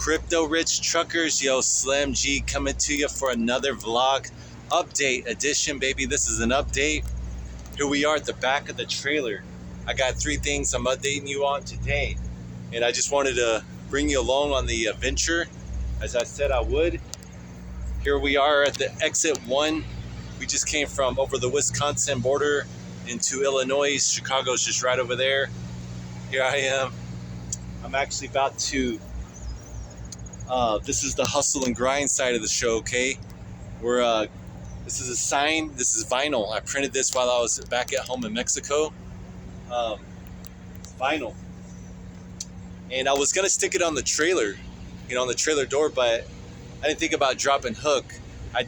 Crypto Rich Truckers, yo, Slim G coming to you for another vlog update edition, baby. This is an update. Here we are at the back of the trailer. I got three things I'm updating you on today, and I just wanted to bring you along on the adventure, as I said I would. Here we are at the exit 1. We just came from over the Wisconsin border into Illinois. Chicago's just right over there. Here I am. I'm actually about to this is the hustle and grind side of the show, okay? This is a sign. This is vinyl. I printed this while I was back at home in Mexico. It's vinyl. And I was going to stick it on the trailer, on the trailer door, but I didn't think about drop and hook. I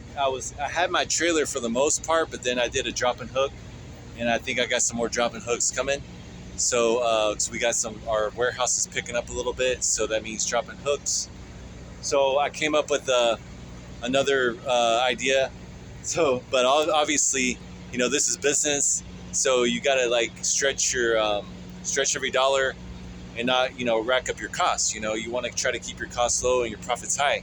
had my trailer for the most part, but then I did a drop and hook, and I think I got some more drop and hooks coming. So we got our warehouse is picking up a little bit, so that means drop and hooks. So I came up with another idea. But obviously, this is business, so you gotta stretch every dollar, and not rack up your costs. You want to try to keep your costs low and your profits high.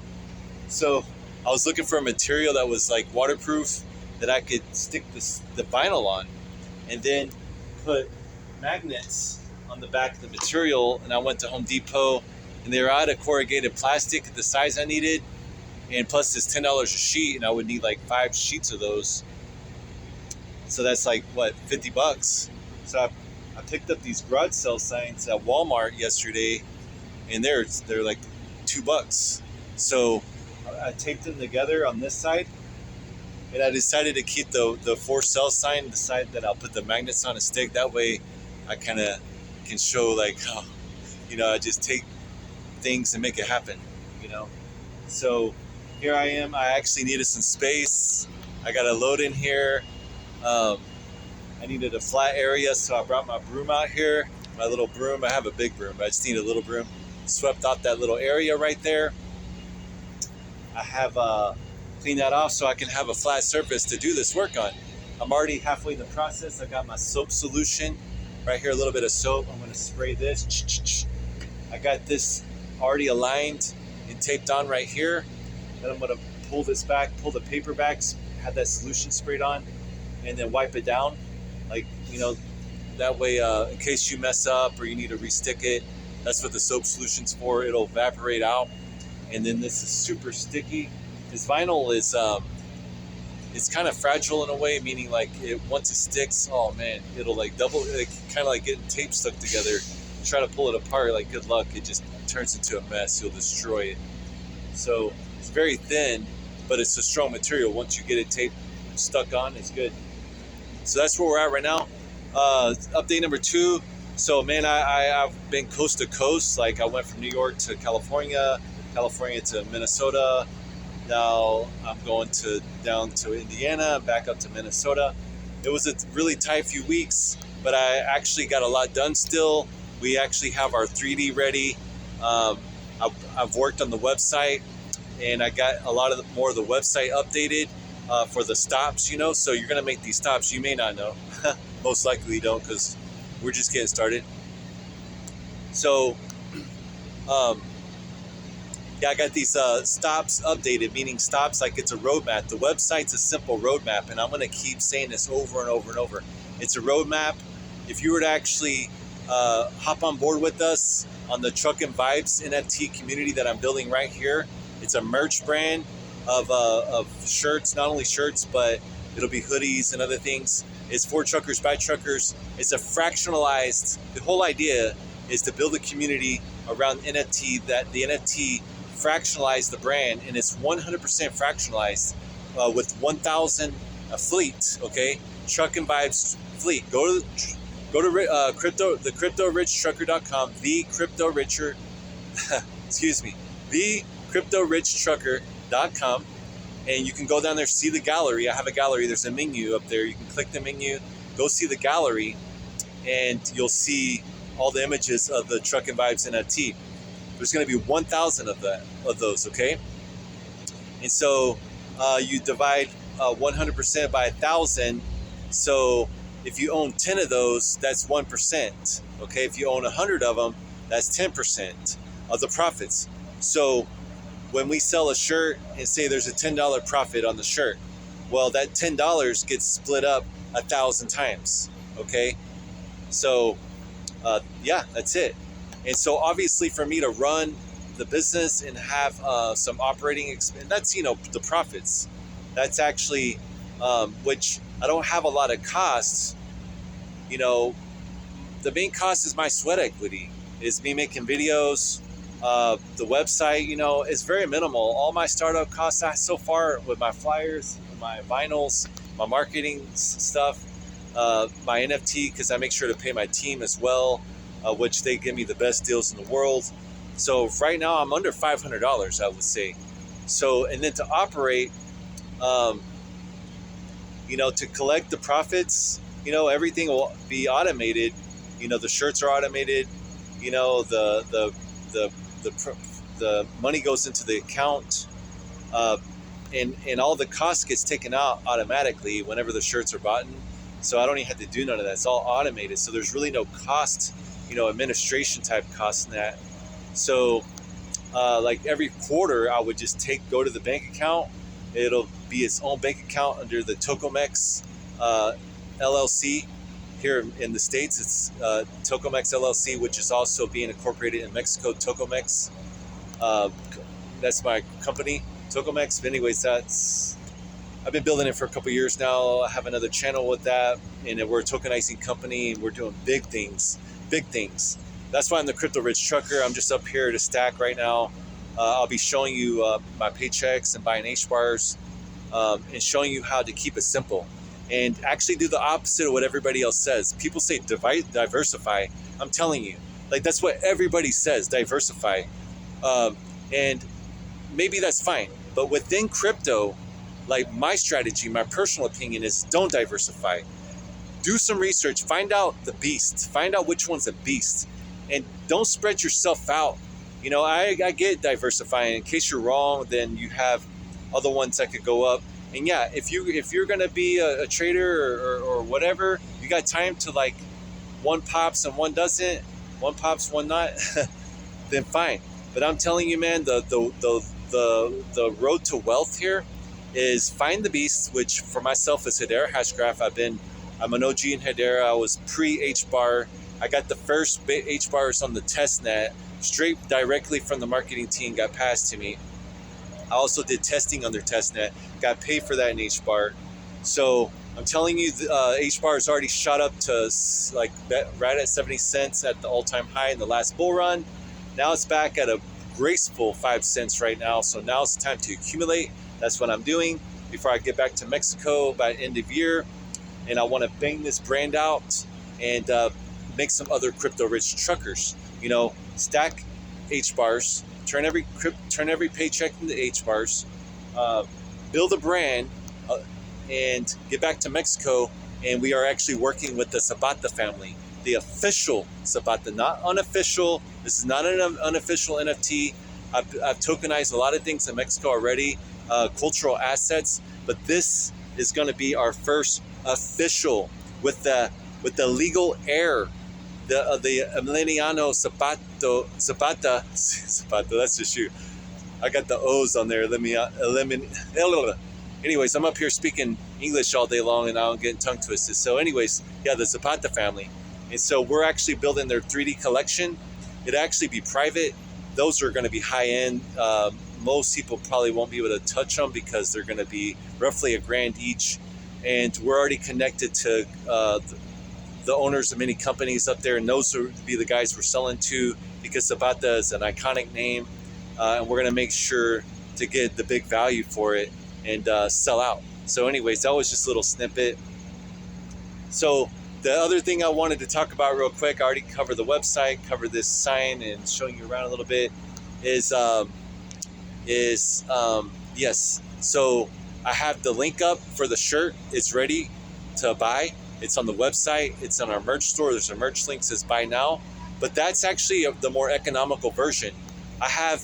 So I was looking for a material that was waterproof, that I could stick the vinyl on, and then put magnets on the back of the material. And I went to Home Depot, and they were out of corrugated plastic at the size I needed, and plus it's $10 a sheet, and I would need 5 sheets of those. So that's $50. So I picked up these garage sale signs at Walmart yesterday, and they're $2. So I taped them together on this side, and I decided to keep the for sale sign, the side that I'll put the magnets on a stick. That way I kind of can show how I just take things and make it happen. So here I am. I actually needed some space. I got a load in here. I needed a flat area, so I brought my broom out here, my little broom. I have a big broom, but I just need a little broom. Swept out that little area right there. I have cleaned that off so I can have a flat surface to do this work on. I'm already halfway in the process. I got my soap solution right here, a little bit of soap. I'm going to spray this. I got this already aligned and taped on right here. Then I'm going to pull this back, pull the paper back, have that solution sprayed on, and then wipe it down. That way, in case you mess up or you need to restick it, that's what the soap solution's for. It'll evaporate out. And then this is super sticky. This vinyl is, it's kind of fragile in a way, meaning once it sticks, oh man, it'll double, kind of getting tape stuck together. Try to pull it apart, good luck, it just turns into a mess. You'll destroy it. So it's very thin, but it's a strong material. Once you get it taped stuck on, it's good. So that's where we're at right now. Update number 2. So man, I've been coast to coast. I went from New York to California to Minnesota. Now I'm going down to Indiana, back up to Minnesota. It was a really tight few weeks, but I actually got a lot done still. We actually have our 3D ready. I've worked on the website, and I got a lot more of the website updated for the stops, So you're going to make these stops. You may not know. Most likely you don't, because we're just getting started. So, I got these stops updated, meaning stops it's a roadmap. The website's a simple roadmap, and I'm going to keep saying this over and over and over. It's a roadmap. If you were to actually hop on board with us on the Truckin'Vibes NFT community that I'm building right here, it's a merch brand of shirts, not only shirts, but it'll be hoodies and other things. It's for truckers, by truckers. It's a fractionalized, the whole idea is to build a community around NFT, that the NFT fractionalize the brand, and it's 100% fractionalized with 1,000 fleet, okay? Truckin'Vibes fleet. Go to the CryptoRichTrucker.com, thecryptorichtrucker.com, and you can go down there, see the gallery. I have a gallery. There's a menu up there. You can click the menu, go see the gallery, and you'll see all the images of the Truckin'Vibes NFT. There's going to be 1,000 of those, okay? And so you divide 100% by 1,000. So if you own 10 of those, that's 1%. Okay, if you own 100 of them, that's 10% of the profits. So when we sell a shirt and say there's a $10 profit on the shirt, well, that $10 gets split up 1,000 times. Okay, so yeah, that's it. And so obviously for me to run the business and have some operating expense, that's, the profits. That's actually, which I don't have a lot of costs. The main cost is my sweat equity, is me making videos. The website, is very minimal. All my startup costs so far with my flyers, my vinyls, my marketing stuff, my NFT, because I make sure to pay my team as well, which they give me the best deals in the world. So right now I'm under $500, I would say. So, and then to operate, to collect the profits, everything will be automated. The shirts are automated. The money goes into the account, and all the cost gets taken out automatically whenever the shirts are bought. So I don't even have to do none of that. It's all automated. So there's really no cost, administration type cost in that. So like every quarter, I would just go to the bank account. It'll be its own bank account under the Tocomex LLC. Here in the States, it's Tocomex LLC, which is also being incorporated in Mexico, Tocomex. That's my company, Tocomex. But anyways, I've been building it for a couple years now. I have another channel with that, and we're a tokenizing company, and we're doing big things. That's why I'm the Crypto Rich Trucker. I'm just up here to stack right now. I'll be showing you my paychecks and buying H-bars, and showing you how to keep it simple and actually do the opposite of what everybody else says. People say diversify. I'm telling you, that's what everybody says, diversify. And maybe that's fine. But within crypto, my strategy, my personal opinion is don't diversify. Do some research, find out the beast, find out which one's a beast, and don't spread yourself out. I get diversifying. In case you're wrong, then you have other ones that could go up. And yeah, if you're gonna be a trader or whatever, you got time to one pops and one doesn't, one pops, one not, then fine. But I'm telling you, man, the road to wealth here is find the beast, which for myself is Hedera Hashgraph. I'm an OG in Hedera. I was pre-H-bar. I got the first H-bars on the testnet straight directly from the marketing team, got passed to me. I also did testing on their testnet, got paid for that in H-bar. So I'm telling you, H-bar has already shot up to right at 70 cents at the all-time high in the last bull run. Now it's back at a graceful 5 cents right now. So now it's time to accumulate. That's what I'm doing before I get back to Mexico by end of year. And I want to bang this brand out and make some other crypto rich truckers. Stack H-bars, turn every paycheck into H-bars, build a brand, and get back to Mexico. And we are actually working with the Zapata family, the official Zapata, not unofficial. This is not an unofficial NFT. I've tokenized a lot of things in Mexico already, cultural assets, but this is going to be our first official with the legal heir, the Emiliano Zapata. That's just you. I got the O's on there. Anyways, I'm up here speaking English all day long and I'm getting tongue twisted. So anyways, yeah, the Zapata family. And so we're actually building their 3D collection. It'd actually be private. Those are going to be high end. Most people probably won't be able to touch them because they're going to be roughly $1,000 each. And we're already connected to the owners of many companies up there, and those would be the guys we're selling to because Zapata is an iconic name, and we're going to make sure to get the big value for it and sell out. So anyways, that was just a little snippet. So the other thing I wanted to talk about real quick, I already covered the website, covered this sign and showing you around a little bit, is yes. So I have the link up for the shirt. It's ready to buy. It's on the website. It's on our merch store. There's a merch link that says buy now. But that's actually the more economical version. I have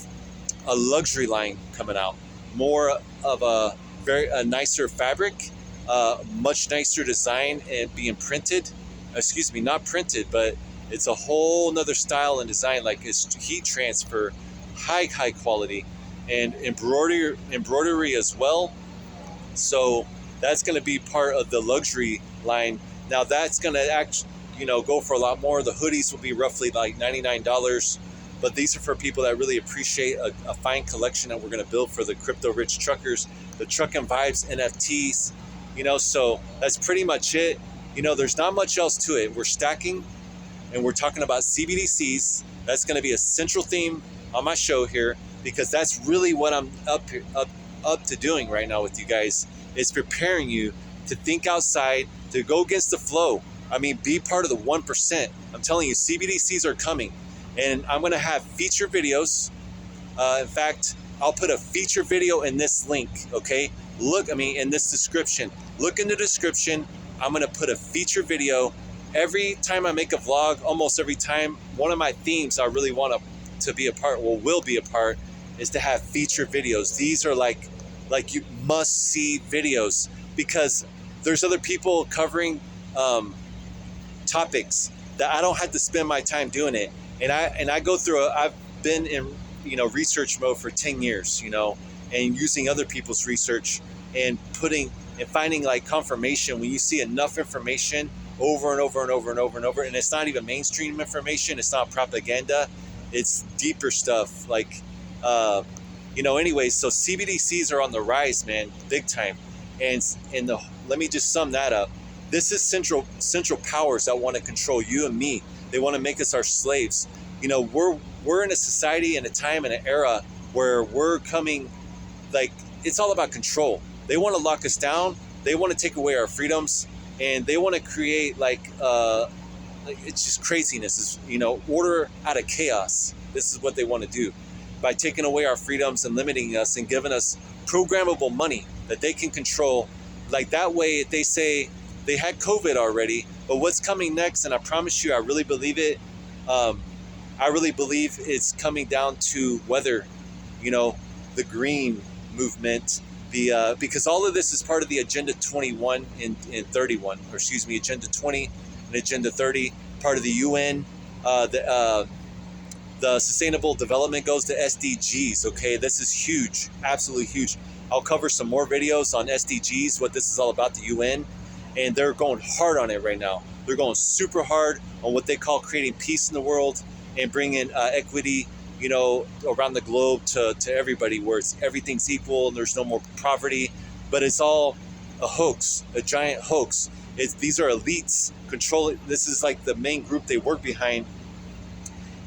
a luxury line coming out. More of a nicer fabric, much nicer design and being printed. Excuse me, not printed, but it's a whole nother style and design. Like it's heat transfer. high quality, and embroidery as well. So that's going to be part of the luxury line. Now that's going to actually, go for a lot more. The hoodies will be roughly like $99, but these are for people that really appreciate a fine collection that we're going to build for the crypto rich truckers, the Truckin'Vibes NFTs. So that's pretty much it. There's not much else to it. We're stacking, and we're talking about CBDCs. That's going to be a central theme on my show here, because that's really what I'm up to doing right now with you guys, is preparing you to think outside, to go against the flow. I mean, be part of the 1%. I'm telling you, CBDCs are coming, and I'm going to have feature videos. In fact, I'll put a feature video in this link, okay? In this description. Look in the description. I'm going to put a feature video. Every time I make a vlog, almost every time, one of my themes I really want to be a part, will be a part, is to have feature videos. These are like you must see videos, because there's other people covering topics that I don't have to spend my time doing it. And I go through I've been in research mode for 10 years, and using other people's research and finding like confirmation when you see enough information over and over and over and over and over. And it's not even mainstream information. It's not propaganda. It's deeper stuff. Anyways, so CBDCs are on the rise, man, big time. And let me just sum that up. This is central powers that want to control you and me. They want to make us our slaves. We're in a society and a time and an era where we're coming, it's all about control. They want to lock us down. They want to take away our freedoms, and they want to create it's just craziness. Order out of chaos. This is what they want to do by taking away our freedoms and limiting us and giving us programmable money that they can control. That way, they say they had COVID already, but what's coming next? And I promise you, I really believe it. I really believe it's coming down to whether, the green movement, because all of this is part of the Agenda 21 and 31, or excuse me, Agenda 20 and Agenda 30, part of the UN, the Sustainable Development Goals, the SDGs. Okay, this is huge, absolutely huge. I'll cover some more videos on SDGs, what this is all about, the UN, and they're going hard on it right now. They're going super hard on what they call creating peace in the world and bringing equity, around the globe to everybody, where everything's equal and there's no more poverty. But it's all a hoax, a giant hoax. These are elites controlling. This is like the main group they work behind,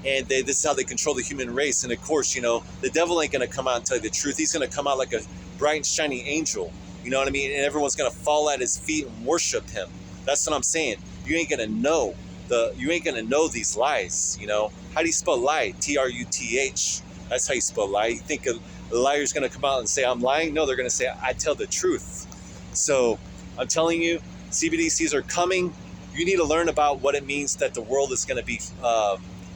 and this is how they control the human race. And of course, the devil ain't going to come out and tell you the truth. He's going to come out like a bright and shining angel. You know what I mean? And everyone's going to fall at his feet and worship him. That's what I'm saying. You ain't going to know these lies. How do you spell lie? TRUTH. That's how you spell lie. You think a liar's going to come out and say I'm lying? No, they're going to say I tell the truth. So I'm telling you, CBDCs are coming. You need to learn about what it means that the world is going to be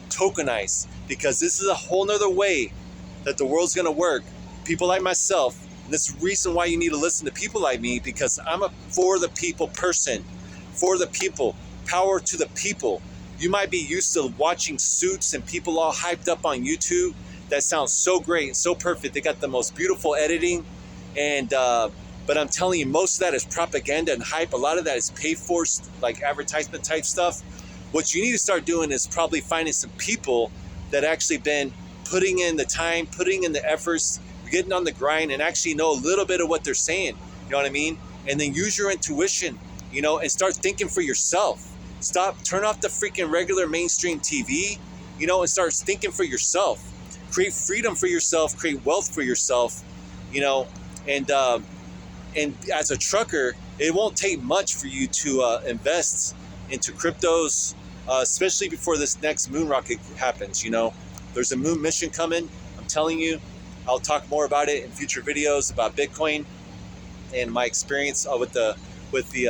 tokenized, because this is a whole nother way that the world's going to work. People like myself, and this is the reason why you need to listen to people like me, because I'm a for the people person. For the people. Power to the people. You might be used to watching Suits and people all hyped up on YouTube. That sounds so great and so perfect. They got the most beautiful editing, and but I'm telling you, most of that is propaganda and hype. A lot of that is paid for, like advertisement type stuff. What you need to start doing is probably finding some people that actually been putting in the time, putting in the efforts, getting on the grind, and actually know a little bit of what they're saying. You know what I mean? And then use your intuition, and start thinking for yourself. Turn off the freaking regular mainstream TV, and start thinking for yourself. Create freedom for yourself, create wealth for yourself, and as a trucker, it won't take much for you to invest into cryptos, especially before this next moon rocket happens. There's a moon mission coming. I'm telling you, I'll talk more about it in future videos about Bitcoin and my experience with the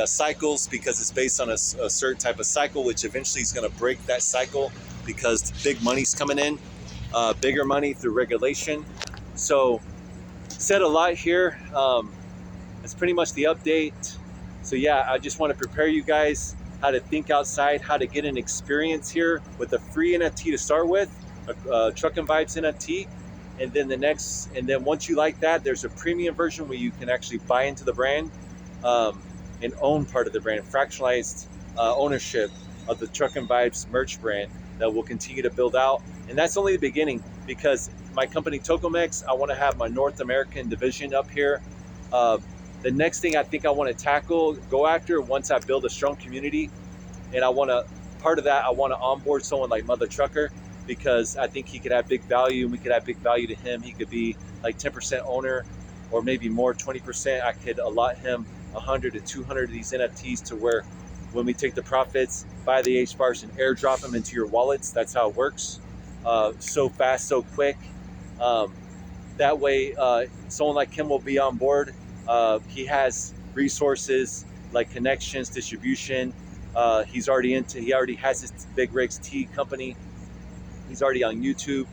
cycles, because it's based on a certain type of cycle, which eventually is going to break that cycle because big money's coming in, bigger money through regulation. So said a lot here. That's pretty much the update. So yeah, I just want to prepare you guys how to think outside, how to get an experience here with a free NFT to start with, a Truckin'Vibes NFT. And then once you like that, there's a premium version where you can actually buy into the brand and own part of the brand, fractionalized ownership of the Truckin'Vibes merch brand that will continue to build out. And that's only the beginning, because my company Tokomex, I want to have my North American division up here. The next thing I think I want to go after, once I build a strong community, and part of that, I want to onboard someone like Mother Trucker, because I think he could have big value and we could have big value to him. He could be like 10% owner or maybe more, 20%. I could allot him 100 to 200 of these NFTs, to where when we take the profits, buy the H bars and airdrop them into your wallets. That's how it works. So fast, so quick. That way, someone like him will be on board. He has resources like connections, distribution. He already has his Big Rigs Tea company. He's already on YouTube.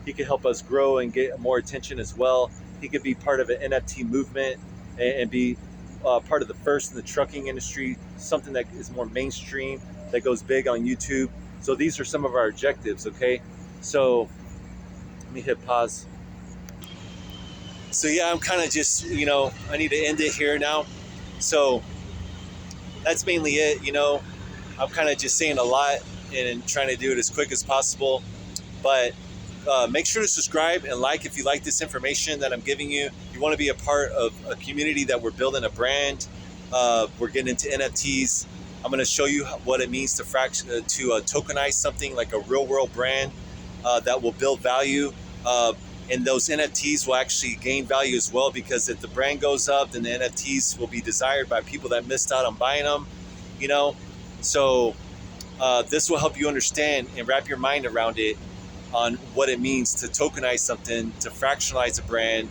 He could help us grow and get more attention as well. He could be part of an NFT movement and be part of the first in the trucking industry, something that is more mainstream, that goes big on YouTube. So these are some of our objectives, okay? So let me hit pause. So yeah, I'm kind of just, I need to end it here now. So that's mainly it. I'm kind of just saying a lot and trying to do it as quick as possible. But make sure to subscribe and like if you like this information that I'm giving you. You want to be a part of a community that we're building a brand. We're getting into NFTs. I'm going to show you what it means to tokenize something like a real world brand that will build value. And those NFTs will actually gain value as well, because if the brand goes up, then the NFTs will be desired by people that missed out on buying them. So this will help you understand and wrap your mind around it, on what it means to tokenize something, to fractionalize a brand,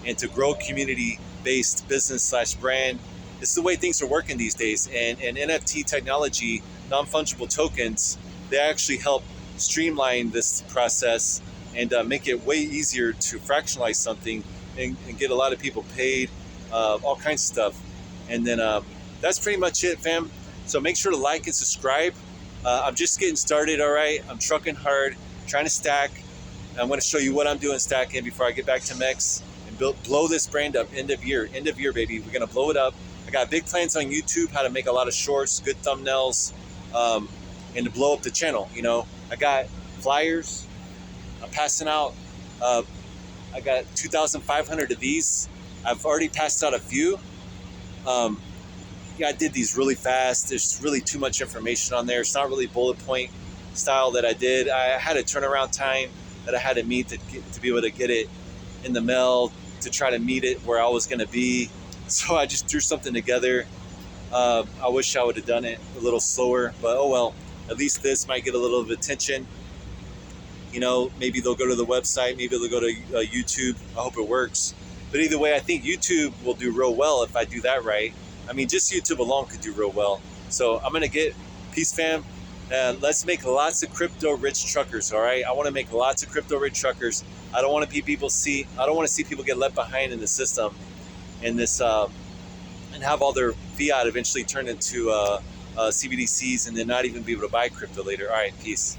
and to grow community-based business/brand. It's the way things are working these days. And NFT technology, non-fungible tokens, they actually help streamline this process and make it way easier to fractionalize something and get a lot of people paid, all kinds of stuff. And then that's pretty much it, fam. So make sure to like and subscribe. I'm just getting started, all right? I'm trucking hard, trying to stack. I'm going to show you what I'm doing stacking before I get back to Mex and blow this brand up. End of year, baby. We're going to blow it up. I got big plans on YouTube, how to make a lot of shorts, good thumbnails, and to blow up the channel. I got flyers. I'm passing out. I got 2,500 of these. I've already passed out a few. I did these really fast. There's really too much information on there. It's not really bullet point style that I did. I had a turnaround time that I had to meet to be able to get it in the mail, to try to meet it where I was going to be. So I just threw something together. I wish I would have done it a little slower, but oh well. At least this might get a little of attention. Maybe they'll go to the website, maybe they'll go to YouTube. I hope it works. But either way, I think YouTube will do real well if I do that right. I mean, just YouTube alone could do real well. So I'm going to get, peace fam, let's make lots of crypto rich truckers, all right? I want to make lots of crypto rich truckers. I don't want to see people get left behind in the system and this, and have all their fiat eventually turn into CBDCs and then not even be able to buy crypto later. All right, peace.